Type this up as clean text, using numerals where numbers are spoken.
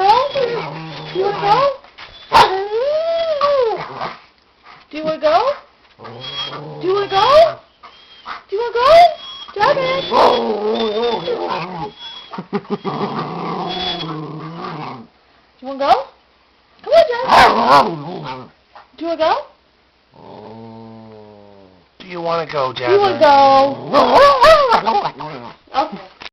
Do you want to go? Do you want to go? Do you want to go? Do you want to go? Jasmine! Do you want to go? Come on, Jasmine! Do you want to go? Do you want to go, Jasmine? Do you want to go? Okay.